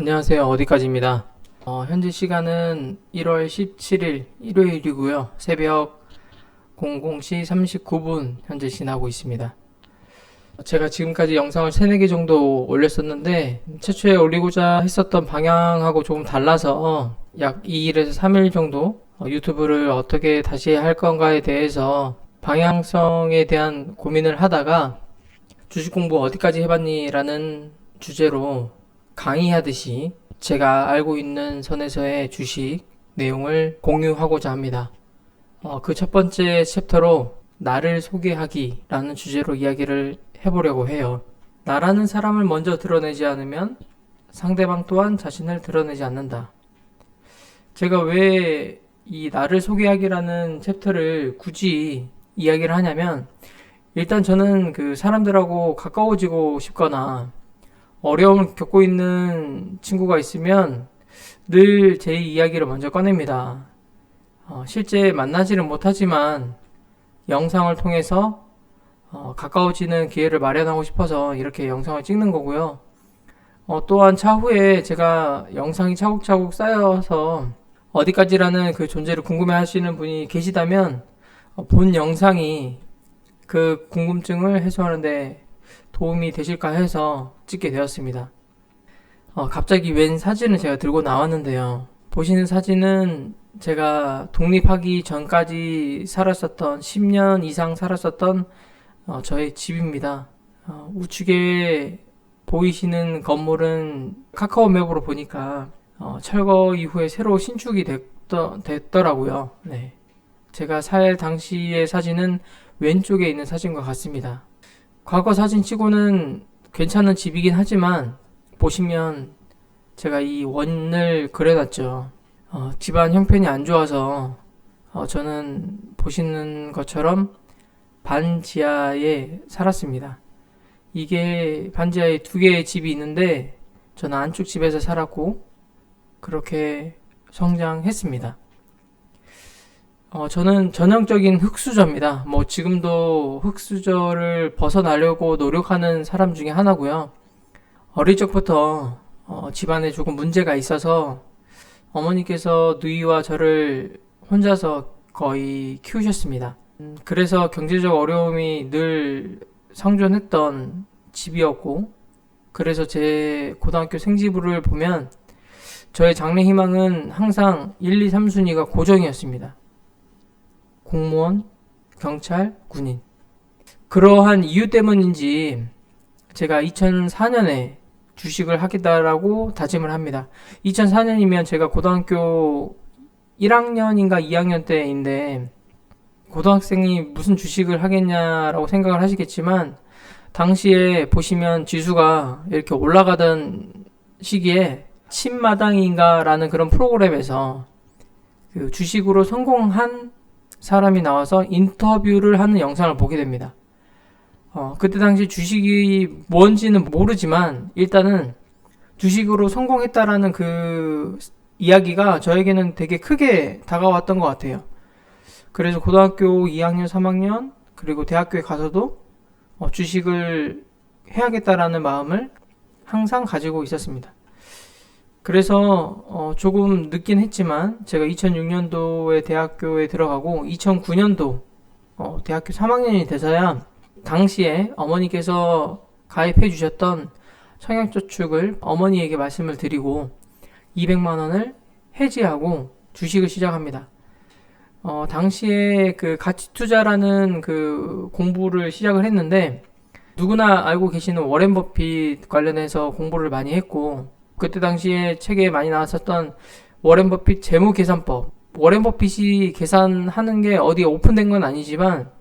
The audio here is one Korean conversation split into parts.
안녕하세요. 어디까지입니다. 현재 시간은 1월 17일 일요일이고요. 새벽 00시 39분 현재 지나고 있습니다. 제가 지금까지 영상을 3, 4개 정도 올렸었는데 최초에 올리고자 했었던 방향하고 조금 달라서 약 2일에서 3일 정도 유튜브를 어떻게 다시 할 건가에 대해서 방향성에 대한 고민을 하다가 주식 공부 어디까지 해봤니? 라는 주제로 강의하듯이 제가 알고 있는 선에서의 주식 내용을 공유하고자 합니다. 그 첫 번째 챕터로 나를 소개하기 라는 주제로 이야기를 해보려고 해요. 나라는 사람을 먼저 드러내지 않으면 상대방 또한 자신을 드러내지 않는다. 제가 왜 이 나를 소개하기라는 챕터를 굳이 이야기를 하냐면 일단 저는 그 사람들하고 가까워지고 싶거나 어려움을 겪고 있는 친구가 있으면 늘 제 이야기를 먼저 꺼냅니다. 실제 만나지는 못하지만 영상을 통해서 가까워지는 기회를 마련하고 싶어서 이렇게 영상을 찍는 거고요. 또한 차후에 제가 영상이 차곡차곡 쌓여서 어디까지라는 그 존재를 궁금해 하시는 분이 계시다면 본 영상이 그 궁금증을 해소하는데 도움이 되실까 해서 찍게 되었습니다. 갑자기 웬 사진을 제가 들고 나왔는데요. 보시는 사진은 제가 독립하기 전까지 살았었던 10년 이상 살았었던 저의 집입니다. 우측에 보이시는 건물은 카카오맵으로 보니까 철거 이후에 새로 신축이 됐더라고요. 네. 제가 살 당시의 사진은 왼쪽에 있는 사진과 같습니다. 과거 사진 치고는 괜찮은 집이긴 하지만 보시면 제가 이 원을 그려놨죠. 집안 형편이 안 좋아서 저는 보시는 것처럼 반지하에 살았습니다. 이게 반지하에 2개의 집이 있는데 저는 안쪽 집에서 살았고 그렇게 성장했습니다. 저는 전형적인 흙수저입니다. 지금도 흙수저를 벗어나려고 노력하는 사람 중에 하나고요. 어릴 적부터 집안에 조금 문제가 있어서 어머니께서 누이와 저를 혼자서 거의 키우셨습니다. 그래서 경제적 어려움이 늘 상존했던 집이었고, 그래서 제 고등학교 생지부를 보면 저의 장래 희망은 항상 1, 2, 3순위가 고정이었습니다. 공무원, 경찰, 군인. 그러한 이유 때문인지 제가 2004년에 주식을 하겠다라고 다짐을 합니다. 2004년이면 제가 고등학교 1학년인가 2학년 때인데 고등학생이 무슨 주식을 하겠냐라고 생각을 하시겠지만 당시에 보시면 지수가 이렇게 올라가던 시기에 신마당인가라는 그런 프로그램에서 그 주식으로 성공한 사람이 나와서 인터뷰를 하는 영상을 보게 됩니다. 그때 당시 주식이 뭔지는 모르지만 일단은 주식으로 성공했다라는 그 이야기가 저에게는 되게 크게 다가왔던 것 같아요. 그래서 고등학교 2학년, 3학년 그리고 대학교에 가서도 주식을 해야겠다라는 마음을 항상 가지고 있었습니다. 그래서 조금 늦긴 했지만 제가 2006년도에 대학교에 들어가고 2009년도 대학교 3학년이 돼서야 당시에 어머니께서 가입해 주셨던 청약저축을 어머니에게 말씀을 드리고 200만 원을 해지하고 주식을 시작합니다. 당시에 그 가치 투자라는 그 공부를 시작을 했는데 누구나 알고 계시는 워렌 버핏 관련해서 공부를 많이 했고 그때 당시에 책에 많이 나왔었던 워렌 버핏 재무계산법. 워렌 버핏이 계산하는 게 어디에 오픈된 건 아니지만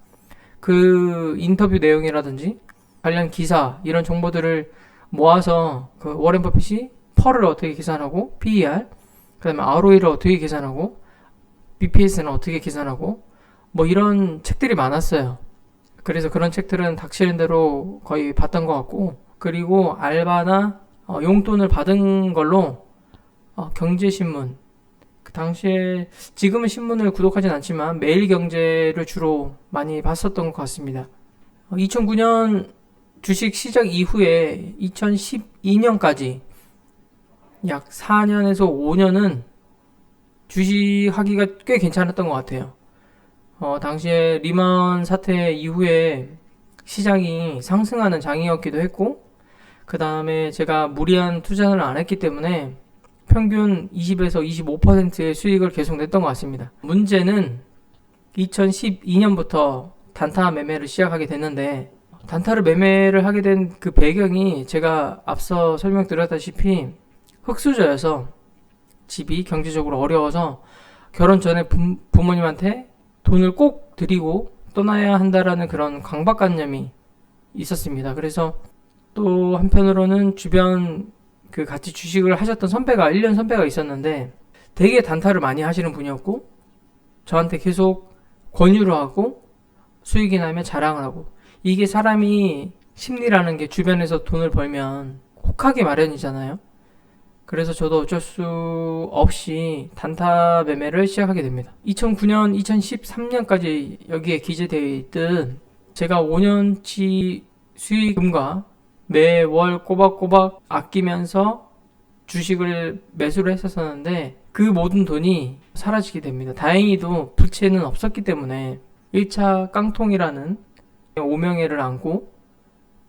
그 인터뷰 내용이라든지 관련 기사 이런 정보들을 모아서 그 워렌 버핏이 펄을 어떻게 계산하고 PER 그 다음에 ROE를 어떻게 계산하고 BPS는 어떻게 계산하고 이런 책들이 많았어요. 그래서 그런 책들은 닥치는 대로 거의 봤던 것 같고 그리고 알바나 용돈을 받은 걸로 경제신문 그 당시에 지금은 신문을 구독하진 않지만 매일경제를 주로 많이 봤었던 것 같습니다. 2009년 주식 시작 이후에 2012년까지 약 4년에서 5년은 주식하기가 꽤 괜찮았던 것 같아요. 당시에 리먼 사태 이후에 시장이 상승하는 장이었기도 했고, 그 다음에 제가 무리한 투자를 안 했기 때문에 평균 20에서 25%의 수익을 계속 냈던 것 같습니다. 문제는 2012년부터 단타 매매를 시작하게 됐는데, 단타를 매매를 하게 된 그 배경이 제가 앞서 설명드렸다시피 흙수저여서 집이 경제적으로 어려워서 결혼 전에 부모님한테 돈을 꼭 드리고 떠나야 한다라는 그런 강박관념이 있었습니다. 그래서 또 한편으로는 주변 그 같이 주식을 하셨던 선배가 1년 선배가 있었는데 되게 단타를 많이 하시는 분이었고 저한테 계속 권유를 하고 수익이 나면 자랑을 하고 이게 사람이 심리라는 게 주변에서 돈을 벌면 혹하기 마련이잖아요. 그래서 저도 어쩔 수 없이 단타 매매를 시작하게 됩니다. 2009년, 2013년까지 여기에 기재되어 있듯 제가 5년치 수익금과 매월 꼬박꼬박 아끼면서 주식을 매수를 했었는데 그 모든 돈이 사라지게 됩니다. 다행히도 부채는 없었기 때문에 1차 깡통이라는 오명예를 안고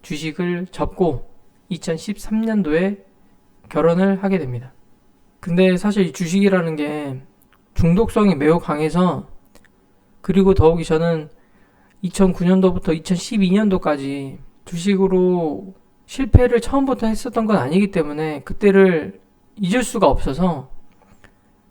주식을 접고 2013년도에 결혼을 하게 됩니다. 근데 사실 이 주식이라는 게 중독성이 매우 강해서 그리고 더욱이 저는 2009년도부터 2012년도까지 주식으로 실패를 처음부터 했었던 건 아니기 때문에 그때를 잊을 수가 없어서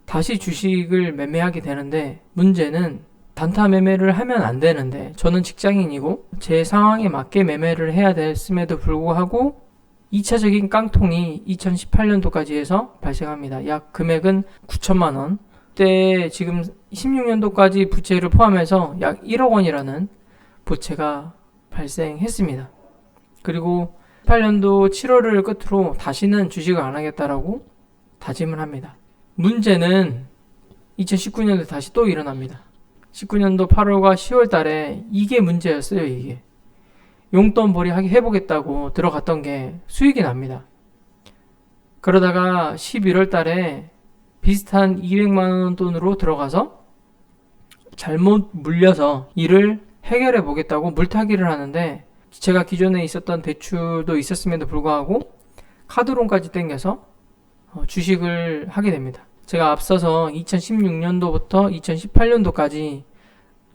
다시 주식을 매매하게 되는데 문제는 단타 매매를 하면 안 되는데 저는 직장인이고 제 상황에 맞게 매매를 해야 됐음에도 불구하고 2차적인 깡통이 2018년도까지 해서 발생합니다. 약 금액은 9천만 원. 그때 지금 16년도까지 부채를 포함해서 약 1억 원이라는 부채가 발생했습니다. 그리고 18년도 7월을 끝으로 다시는 주식을 안 하겠다라고 다짐을 합니다. 문제는 2019년도에 다시 또 일어납니다. 19년도 8월과 10월 달에 이게 문제였어요. 이게 용돈벌이 해보겠다고 들어갔던 게 수익이 납니다. 그러다가 11월 달에 비슷한 200만원 돈으로 들어가서 잘못 물려서 이를 해결해 보겠다고 물타기를 하는데 제가 기존에 있었던 대출도 있었음에도 불구하고 카드론까지 땡겨서 주식을 하게 됩니다. 제가 앞서서 2016년도부터 2018년도까지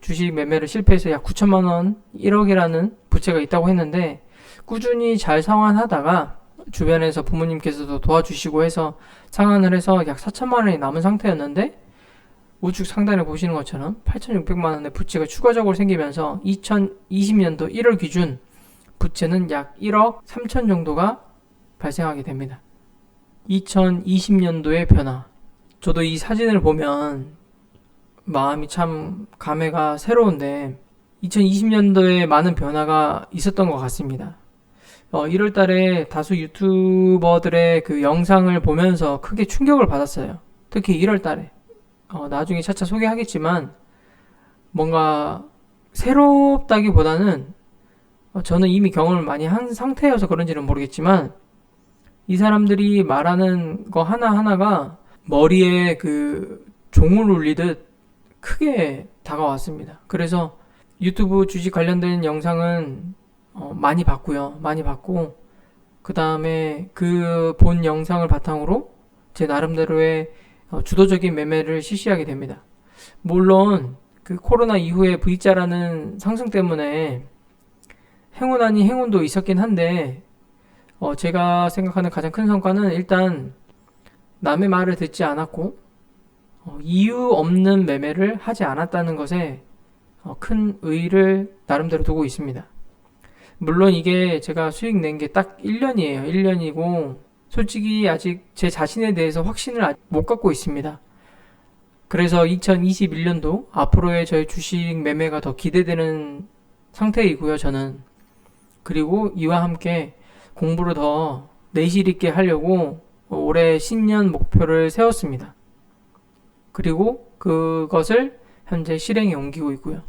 주식 매매를 실패해서 약 9천만원, 1억이라는 부채가 있다고 했는데 꾸준히 잘 상환하다가 주변에서 부모님께서도 도와주시고 해서 상환을 해서 약 4천만원이 남은 상태였는데 우측 상단에 보시는 것처럼 8,600만원의 부채가 추가적으로 생기면서 2020년도 1월 기준 부채는 약 1억 3천 정도가 발생하게 됩니다. 2020년도의 변화. 저도 이 사진을 보면 마음이 참 감회가 새로운데 2020년도에 많은 변화가 있었던 것 같습니다. 1월 달에 다수 유튜버들의 그 영상을 보면서 크게 충격을 받았어요. 특히 1월 달에. 나중에 차차 소개하겠지만 뭔가 새롭다기보다는 저는 이미 경험을 많이 한 상태여서 그런지는 모르겠지만 이 사람들이 말하는 거 하나하나가 머리에 그 종을 울리듯 크게 다가왔습니다. 그래서 유튜브 주식 관련된 영상은 많이 봤고요. 많이 봤고 그 다음에 그 본 영상을 바탕으로 제 나름대로의 주도적인 매매를 실시하게 됩니다. 물론 그 코로나 이후에 V자라는 상승 때문에 행운 아닌 행운도 있었긴 한데 제가 생각하는 가장 큰 성과는 일단 남의 말을 듣지 않았고 이유 없는 매매를 하지 않았다는 것에 큰 의의를 나름대로 두고 있습니다. 물론 이게 제가 수익 낸 게 딱 1년이에요. 1년이고 솔직히 아직 제 자신에 대해서 확신을 못 갖고 있습니다. 그래서 2021년도 앞으로의 저의 주식 매매가 더 기대되는 상태이고요. 저는 그리고 이와 함께 공부를 더 내실 있게 하려고 올해 신년 목표를 세웠습니다. 그리고 그것을 현재 실행에 옮기고 있고요.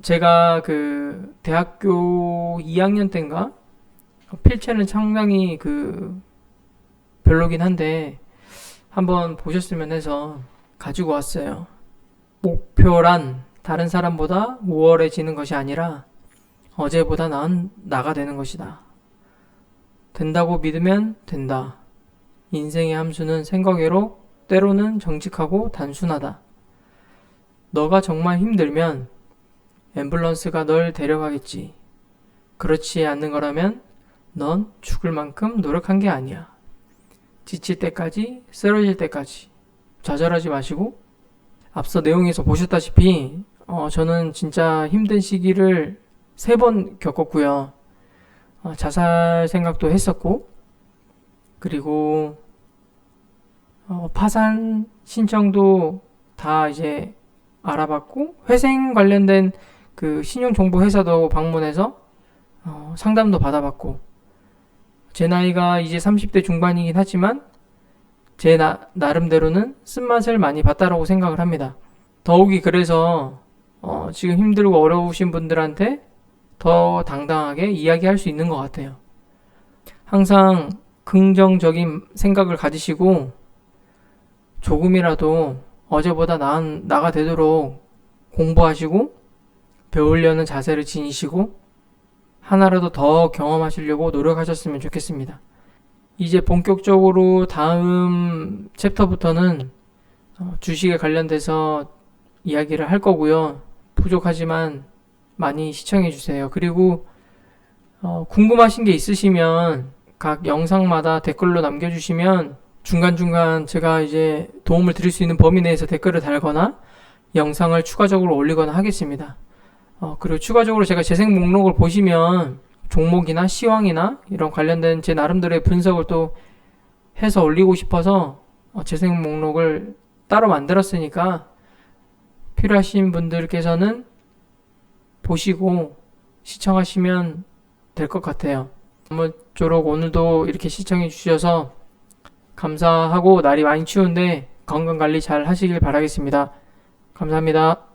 제가 그 대학교 2학년 때인가 필체는 상당히 그 별로긴 한데 한번 보셨으면 해서 가지고 왔어요. 목표란 다른 사람보다 우월해지는 것이 아니라 어제보다 나은 나가 되는 것이다. 된다고 믿으면 된다. 인생의 함수는 생각외로 때로는 정직하고 단순하다. 너가 정말 힘들면 앰뷸런스가 널 데려가겠지. 그렇지 않는 거라면 넌 죽을 만큼 노력한 게 아니야. 지칠 때까지, 쓰러질 때까지 좌절하지 마시고, 앞서 내용에서 보셨다시피 저는 진짜 힘든 시기를 3번 겪었고요. 자살 생각도 했었고, 그리고 파산 신청도 다 이제 알아봤고, 회생 관련된 그 신용정보회사도 방문해서 상담도 받아봤고, 제 나이가 이제 30대 중반이긴 하지만 제 나름대로는 쓴맛을 많이 봤다라고 생각을 합니다. 더욱이 그래서 지금 힘들고 어려우신 분들한테 더 당당하게 이야기할 수 있는 것 같아요. 항상 긍정적인 생각을 가지시고 조금이라도 어제보다 나은 나가 되도록 공부하시고 배우려는 자세를 지니시고 하나라도 더 경험하시려고 노력하셨으면 좋겠습니다. 이제 본격적으로 다음 챕터부터는 주식에 관련돼서 이야기를 할 거고요. 부족하지만 많이 시청해 주세요. 그리고 궁금하신 게 있으시면 각 영상마다 댓글로 남겨주시면 중간중간 제가 이제 도움을 드릴 수 있는 범위 내에서 댓글을 달거나 영상을 추가적으로 올리거나 하겠습니다. 그리고 추가적으로 제가 재생 목록을 보시면 종목이나 시황이나 이런 관련된 제 나름대로의 분석을 또 해서 올리고 싶어서 재생 목록을 따로 만들었으니까 필요하신 분들께서는 보시고 시청하시면 될 것 같아요. 아무쪼록 오늘도 이렇게 시청해 주셔서 감사하고, 날이 많이 추운데 건강관리 잘 하시길 바라겠습니다. 감사합니다.